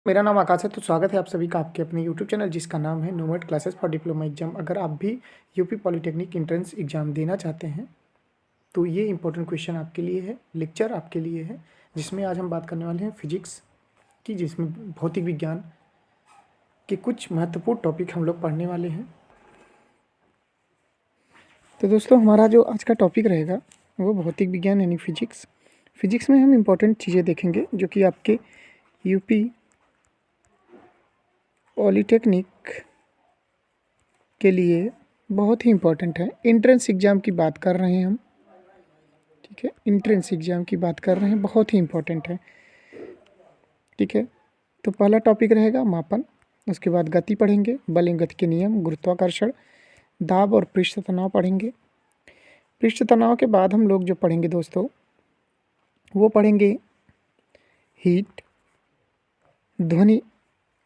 मेरा नाम आकाश है। तो स्वागत है आप सभी का आपके अपने यूट्यूब चैनल जिसका नाम है nomad classes for diploma exam. अगर आप भी यूपी पॉलिटेक्निक एंट्रेंस एग्जाम देना चाहते हैं तो ये इंपॉर्टेंट क्वेश्चन आपके लिए है, लेक्चर आपके लिए है, जिसमें आज हम बात करने वाले हैं फिजिक्स की, जिसमें भौतिक विज्ञान के कुछ महत्वपूर्ण टॉपिक हम लोग पढ़ने वाले हैं। तो दोस्तों, हमारा जो आज का टॉपिक रहेगा वो भौतिक विज्ञान यानी फिजिक्स। फिजिक्स में हम इम्पोर्टेंट चीज़ें देखेंगे जो कि आपके यूपी पॉलिटेक्निक के लिए बहुत ही इम्पोर्टेंट है। एंट्रेंस एग्ज़ाम की बात कर रहे हैं हम, ठीक है। एंट्रेंस एग्ज़ाम की बात कर रहे हैं, बहुत ही इम्पोर्टेंट है, ठीक है। तो पहला टॉपिक रहेगा मापन, उसके बाद गति पढ़ेंगे, बल एवं गति के नियम, गुरुत्वाकर्षण, दाब और पृष्ठ तनाव पढ़ेंगे। पृष्ठ तनाव के बाद हम लोग जो पढ़ेंगे दोस्तों वो पढ़ेंगे हीट, ध्वनि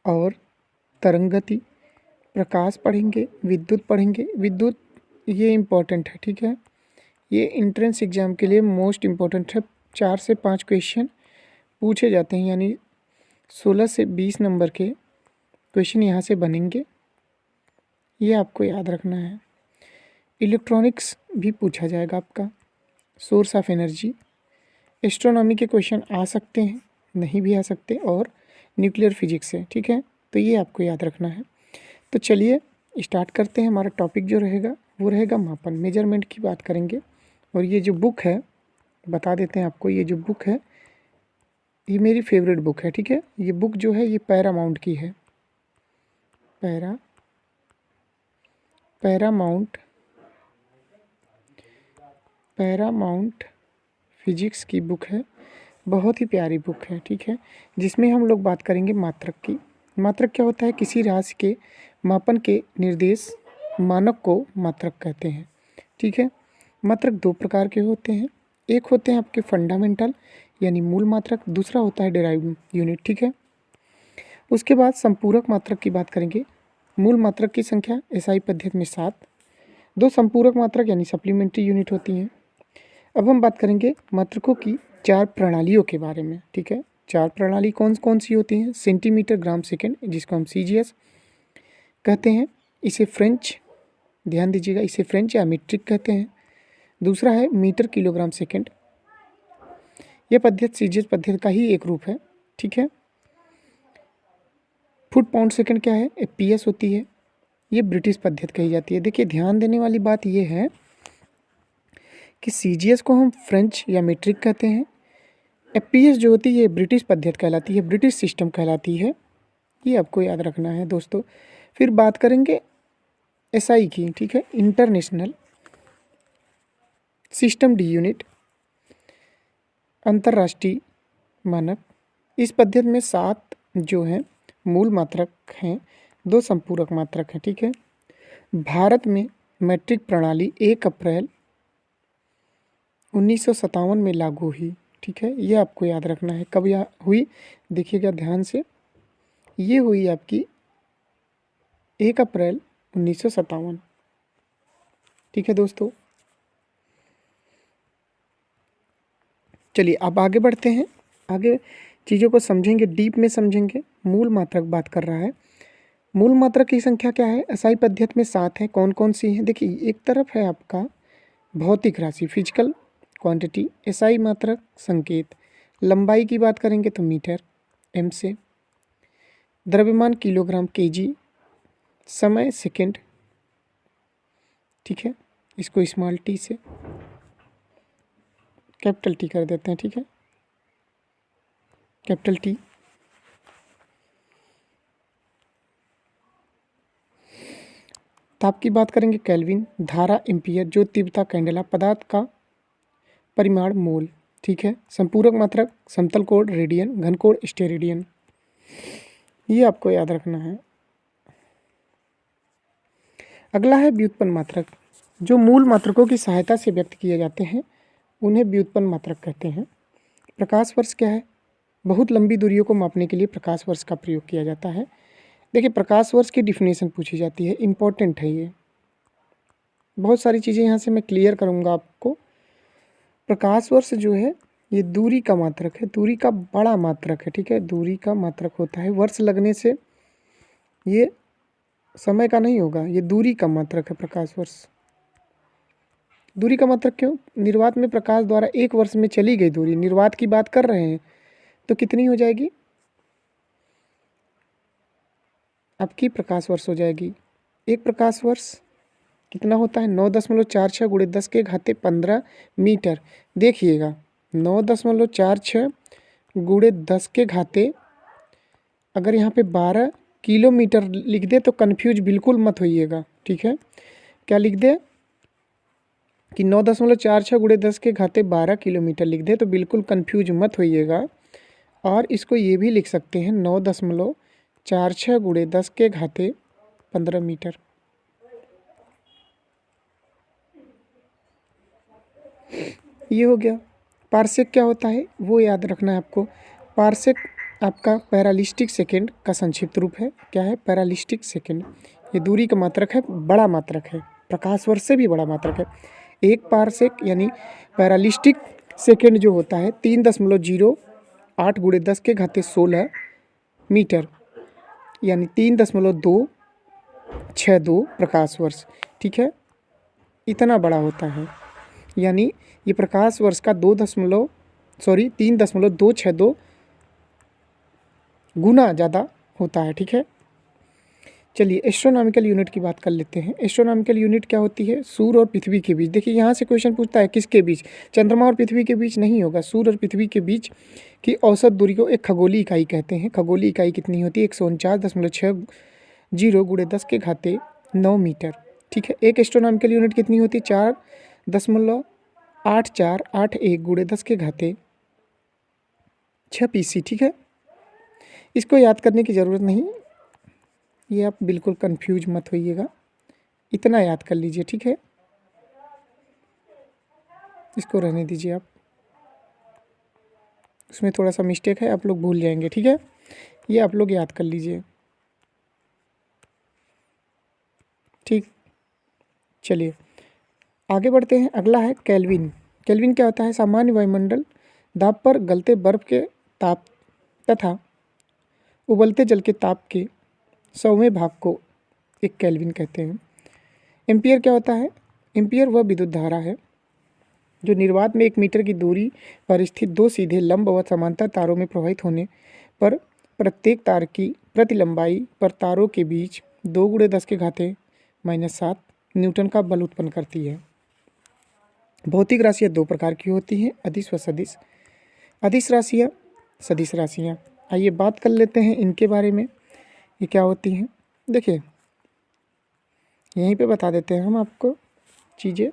और तरंग गति, प्रकाश पढ़ेंगे, विद्युत पढ़ेंगे। विद्युत ये इम्पोर्टेंट है, ठीक है। ये एंट्रेंस एग्ज़ाम के लिए मोस्ट इम्पोर्टेंट है। 4 से 5 क्वेश्चन पूछे जाते हैं, यानी 16 से 20 नंबर के क्वेश्चन यहाँ से बनेंगे, ये आपको याद रखना है। इलेक्ट्रॉनिक्स भी पूछा जाएगा आपका, सोर्स ऑफ एनर्जी। एस्ट्रोनॉमी के क्वेश्चन आ सकते हैं, नहीं भी आ सकते, और न्यूक्लियर फिजिक्स है, ठीक है। तो ये आपको याद रखना है। तो चलिए स्टार्ट करते हैं। हमारा टॉपिक जो रहेगा वो रहेगा मापन, मेजरमेंट की बात करेंगे। और ये जो बुक है, बता देते हैं आपको, ये जो बुक है ये मेरी फेवरेट बुक है, ठीक है। ये बुक जो है ये पैरामाउंट की है, पैरामाउंट फिजिक्स की बुक है। बहुत ही प्यारी बुक है, ठीक है। जिसमें हम लोग बात करेंगे मात्रक की। मात्रक क्या होता है? किसी राशि के मापन के निर्देश मानक को मात्रक कहते हैं, ठीक है। मात्रक 2 प्रकार के होते हैं। एक होते हैं आपके फंडामेंटल यानी मूल मात्रक, दूसरा होता है डेराइव्ड यूनिट, ठीक है। उसके बाद संपूरक मात्रक की बात करेंगे। मूल मात्रक की संख्या एसआई पद्धति में 7, 2 संपूरक मात्रक यानी सप्लीमेंट्री यूनिट होती हैं। अब हम बात करेंगे मात्रकों की 4 प्रणालियों के बारे में, ठीक है। 4 प्रणाली कौन कौन सी होती हैं? सेंटीमीटर ग्राम सेकेंड, जिसको हम सीजीएस कहते हैं। इसे फ्रेंच, ध्यान दीजिएगा, इसे फ्रेंच या मीट्रिक कहते हैं। दूसरा है मीटर किलोग्राम सेकेंड। यह पद्धति सीजीएस पद्धति का ही एक रूप है, ठीक है। फुट पाउंड सेकेंड क्या है? एफपीएस होती है। ये ब्रिटिश पद्धति कही जाती है। देखिए, ध्यान देने वाली बात यह है कि सीजीएस को हम फ्रेंच या मीट्रिक कहते हैं। एफपीएस जो होती है ये ब्रिटिश पद्धति कहलाती है, ब्रिटिश सिस्टम कहलाती है। ये आपको याद रखना है दोस्तों। फिर बात करेंगे एसआई की, ठीक है, इंटरनेशनल सिस्टम डी यूनिट, अंतर्राष्ट्रीय मानक। इस पद्धति में 7 जो हैं मूल मात्रक हैं, 2 संपूरक मात्रक हैं, ठीक है। भारत में मैट्रिक प्रणाली 1 अप्रैल 1957 में लागू हुई, ठीक है। ये आपको याद रखना है। कब यह हुई? देखिएगा ध्यान से, ये हुई आपकी 1 अप्रैल 1957, ठीक है दोस्तों। चलिए अब आगे बढ़ते हैं, आगे चीज़ों को समझेंगे, डीप में समझेंगे। मूल मात्रक बात कर रहा है। मूल मात्रक की संख्या क्या है? एसआई पद्धति में 7 है। कौन कौन सी हैं? देखिए, एक तरफ है आपका भौतिक राशि, फिजिकल क्वांटिटी, एसआई मात्रक संकेत। लंबाई की बात करेंगे तो मीटर एम से, द्रव्यमान किलोग्राम केजी, समय सेकंड, ठीक है। इसको स्मॉल टी से कैपिटल टी कर देते हैं, ठीक है, कैपिटल टी। ताप की बात करेंगे केल्विन, धारा एम्पियर, जो तीव्रता कैंडेला, पदार्थ का परिमाण मोल, ठीक है। संपूरक मात्रक समतल कोण रेडियन, घन कोण स्टेरेडियन। ये आपको याद रखना है। अगला है व्युत्पन्न मात्रक, जो मूल मात्रकों की सहायता से व्यक्त किए जाते हैं, उन्हें व्युत्पन्न मात्रक कहते हैं। प्रकाश वर्ष क्या है? बहुत लंबी दूरियों को मापने के लिए प्रकाश वर्ष का प्रयोग किया जाता है। देखिए, प्रकाश वर्ष की डिफिनेशन पूछी जाती है, इम्पोर्टेंट है ये। बहुत सारी चीज़ें यहाँ से मैं क्लियर करूँगा आपको। प्रकाश वर्ष जो है ये दूरी का मात्रक है, दूरी का बड़ा मात्रक है, ठीक है, दूरी का मात्रक होता है। वर्ष लगने से ये समय का नहीं होगा, ये दूरी का मात्रक है, प्रकाश वर्ष। दूरी का मात्रक क्यों? निर्वात में प्रकाश द्वारा 1 वर्ष में चली गई दूरी, निर्वात की बात कर रहे हैं, तो कितनी हो जाएगी? आपकी प्रकाश वर्ष हो जाएगी। एक प्रकाश वर्ष कितना होता है? 9.46 गुणे 10 के घाते 15 मीटर। देखिएगा, 9.46 गुणे 10 के घाते, अगर यहाँ पे 12 किलोमीटर लिख दे तो कन्फ्यूज बिल्कुल मत होइएगा, ठीक है। क्या लिख दे कि 9.46 गुणे 10 के घाते 12 किलोमीटर लिख दे तो बिल्कुल कन्फ्यूज मत होइएगा। और इसको ये भी लिख सकते हैं 9.46 गुणे 10 के घाते 15 मीटर। ये हो गया। पार्सेक क्या होता है वो याद रखना है आपको। पार्सेक आपका पैरालिस्टिक सेकेंड का संक्षिप्त रूप है। क्या है? पैरालिस्टिक सेकेंड। ये दूरी का मात्रक है, बड़ा मात्रक है, प्रकाश वर्ष से भी बड़ा मात्रक है। एक पार्सेक यानी पैरालिस्टिक सेकेंड जो होता है 3.08 गुणे 10 के घाते 16 मीटर, यानी 3.262 प्रकाश वर्ष, ठीक है। इतना बड़ा होता है, यानी ये प्रकाश वर्ष का 3.262 गुना ज़्यादा होता है, ठीक है। चलिए एस्ट्रोनॉमिकल यूनिट की बात कर लेते हैं। एस्ट्रोनॉमिकल यूनिट क्या होती है? सूर्य और पृथ्वी के बीच। देखिए यहाँ से क्वेश्चन पूछता है किसके बीच? चंद्रमा और पृथ्वी के बीच नहीं होगा, सूर्य और पृथ्वी के बीच की औसत दूरी को एक खगोलीय इकाई कहते हैं। खगोलीय इकाई कितनी होती है? 149.60 गुणे 10 के घाते 9 मीटर, ठीक है। एक एस्ट्रोनॉमिकल यूनिट कितनी होती है? 4.8481 गुणे 10 के घाते 6 PC, ठीक है। इसको याद करने की ज़रूरत नहीं, ये आप बिल्कुल कंफ्यूज मत होइएगा, इतना याद कर लीजिए, ठीक है। इसको रहने दीजिए आप, उसमें थोड़ा सा मिस्टेक है, आप लोग भूल जाएंगे, ठीक है। ये आप लोग याद कर लीजिए, ठीक। चलिए आगे बढ़ते हैं। अगला है केल्विन। केल्विन क्या होता है? सामान्य वायुमंडल दाब पर गलते बर्फ के ताप तथा उबलते जल के ताप के 100वें भाग को एक केल्विन कहते हैं। एम्पियर क्या होता है? एम्पियर वह विद्युत धारा है जो निर्वात में 1 मीटर की दूरी पर स्थित 2 सीधे लंब व समांतर तारों में प्रवाहित होने पर प्रत्येक तार की प्रति लंबाई पर तारों के बीच 2 गुणे 10 के घाते -7 न्यूटन का बल उत्पन्न करती है। भौतिक राशियाँ 2 प्रकार की होती हैं, अदिश व सदिश। अदिश राशियाँ, सदिश राशियाँ। आइए बात कर लेते हैं इनके बारे में, ये क्या होती हैं। देखिए यहीं पे बता देते हैं हम आपको चीज़ें।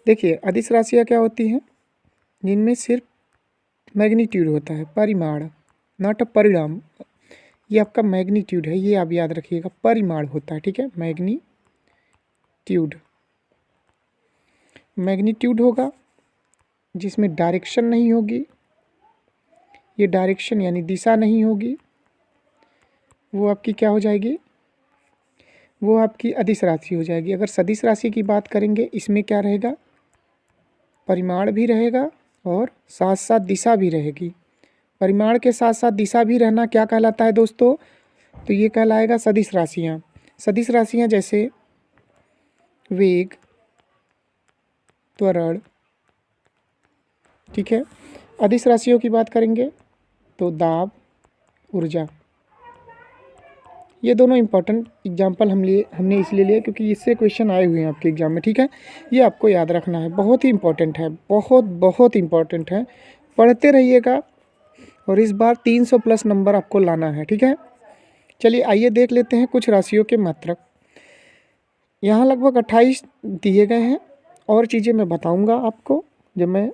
देखिए अदिश राशियाँ क्या होती हैं? जिनमें सिर्फ मैग्नीट्यूड होता है, परिमाण, नॉट अ परिणाम। ये आपका मैग्नीट्यूड है, ये आप याद रखिएगा, परिमाण होता है, ठीक है। मैग्नीट्यूड होगा जिसमें डायरेक्शन नहीं होगी, ये डायरेक्शन यानी दिशा नहीं होगी, वो आपकी क्या हो जाएगी? वो आपकी अदिश राशि हो जाएगी। अगर सदिश राशि की बात करेंगे, इसमें क्या रहेगा? परिमाण भी रहेगा और साथ साथ दिशा भी रहेगी। परिमाण के साथ साथ दिशा भी रहना क्या कहलाता है दोस्तों? तो ये कहलाएगा सदिश राशियाँ। सदिश राशियाँ जैसे वेग, त्वरण, ठीक है। अदिश राशियों की बात करेंगे तो दाब, ऊर्जा। ये दोनों इंपॉर्टेंट एग्जाम्पल हमने इसलिए लिए क्योंकि इससे क्वेश्चन आए हुए हैं आपके एग्जाम में, ठीक है। ये आपको याद रखना है, बहुत ही इंपॉर्टेंट है, बहुत इंपॉर्टेंट है। पढ़ते रहिएगा और इस बार 300 प्लस नंबर आपको लाना है, ठीक है। चलिए आइए देख लेते हैं कुछ राशियों के मात्रक। यहाँ लगभग 28 दिए गए हैं, और चीज़ें मैं बताऊँगा आपको जब मैं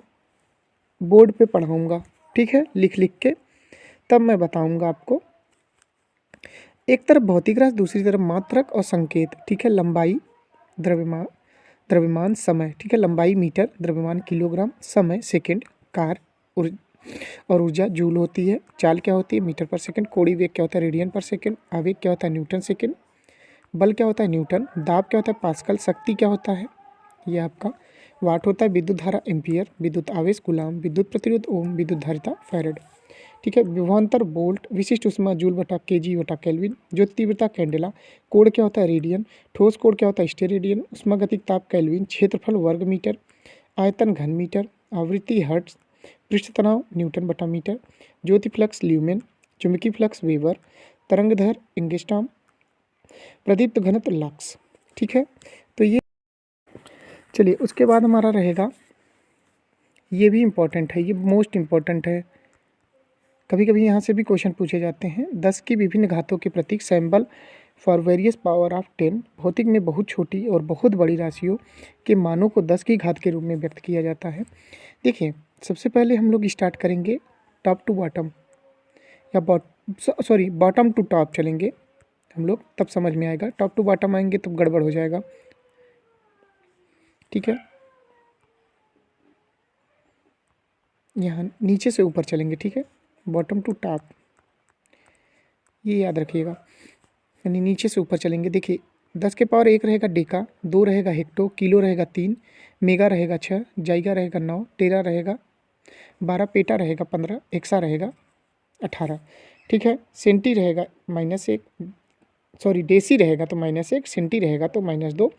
बोर्ड पे पढ़ाऊँगा, ठीक है, लिख के तब मैं बताऊँगा आपको। एक तरफ भौतिक राशि, दूसरी तरफ मात्रक और संकेत, ठीक है। लंबाई, द्रव्यमान, समय, ठीक है। लंबाई मीटर, द्रव्यमान किलोग्राम, समय सेकंड, कार और ऊर्जा जूल होती है। चाल क्या होती है? मीटर पर सेकंड। कोणीय वेग क्या होता है? रेडियन पर सेकंड। आवेग क्या होता है? Newton second. बल क्या होता है? न्यूटन। दाब क्या होता है? पास्कल। शक्ति क्या होता है? ये आपका वाट होता है विद्युत धारा एम्पियर, विद्युत आवेश गुलाम, विद्युत प्रतिरोध ओम, विद्युत धारिता फैराड। ठीक है। विभवांतर वोल्ट, विशिष्ट ऊष्मा जूल बटा केजी बटा केल्विन, ज्योति तीव्रता कैंडेला, कोण क्या होता है रेडियन, ठोस कोण क्या होता है स्टेरेडियन, उष्मागतिक ताप केल्विन, क्षेत्रफल वर्ग मीटर, आयतन घन मीटर, आवृत्ति हर्ट्ज, पृष्ठ तनाव न्यूटन बटा मीटर, ज्योति फ्लक्स ल्यूमेन, चुंबकीय फ्लक्स वेबर, तरंगधर एंगस्ट्रॉम, प्रदीप्त घनत्व लक्स। ठीक है। तो ये चलिए उसके बाद हमारा रहेगा, ये भी इम्पोर्टेंट है, ये मोस्ट इम्पोर्टेंट है, कभी कभी यहाँ से भी क्वेश्चन पूछे जाते हैं। 10 की विभिन्न घातों के प्रतीक symbol for various power of 10, भौतिक में बहुत छोटी और बहुत बड़ी राशियों के मानों को 10 की घात के रूप में व्यक्त किया जाता है। देखिए सबसे पहले हम लोग स्टार्ट करेंगे टॉप टू बॉटम, या बॉटम टू टॉप चलेंगे हम लोग, तब समझ में आएगा। टॉप टू बॉटम आएंगे तब गड़बड़ हो जाएगा। ठीक है। यहाँ नीचे से ऊपर चलेंगे। ठीक है। बॉटम टू टॉप, ये याद रखिएगा, यानी नीचे से ऊपर चलेंगे। देखिए 10 के पावर 1 रहेगा डेका, 2 रहेगा हेक्टो, किलो रहेगा 3, मेगा रहेगा 6, जाइगा रहेगा 9, टेरा रहेगा 12, पेटा रहेगा 15, हेक्सा रहेगा 18। ठीक है। सेंटी रहेगा -1, सॉरी डेसी रहेगा तो -1, सेंटी रहेगा तो -2,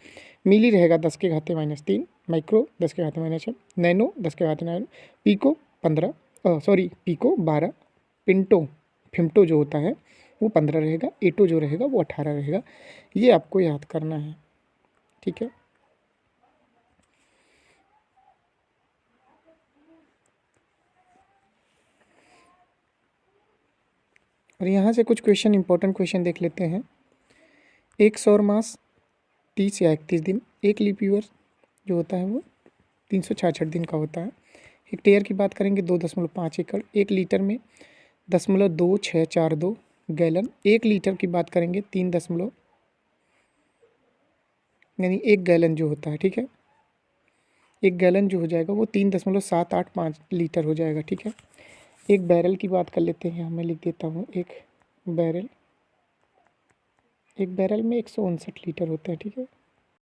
मिली रहेगा 10 के घाते -3, माइक्रो 10 के घाते -6, नैनो 10 के घाते 9, पीको 15, पीको 12, पिंटो फिम्टो जो होता है वो 15 रहेगा, एटो जो रहेगा वो 18 रहेगा। ये आपको याद करना है। ठीक है। और यहाँ से कुछ क्वेश्चन, इंपॉर्टेंट क्वेश्चन देख लेते हैं। एक सौर मास 30 या 31 दिन, एक लीप ईयर जो होता है वो 366 दिन का होता है। हेक्टेयर की बात करेंगे 2.5 एकड़, 1 लीटर में 0.2642 गैलन, 1 लीटर की बात करेंगे 3 यानी 1 गैलन जो होता है। ठीक है। 1 गैलन जो हो जाएगा वो 3.785 लीटर हो जाएगा। ठीक है। एक बैरल की बात कर लेते हैं, मैं लिख देता हूँ। एक बैरल में 159 लीटर होता है। ठीक है।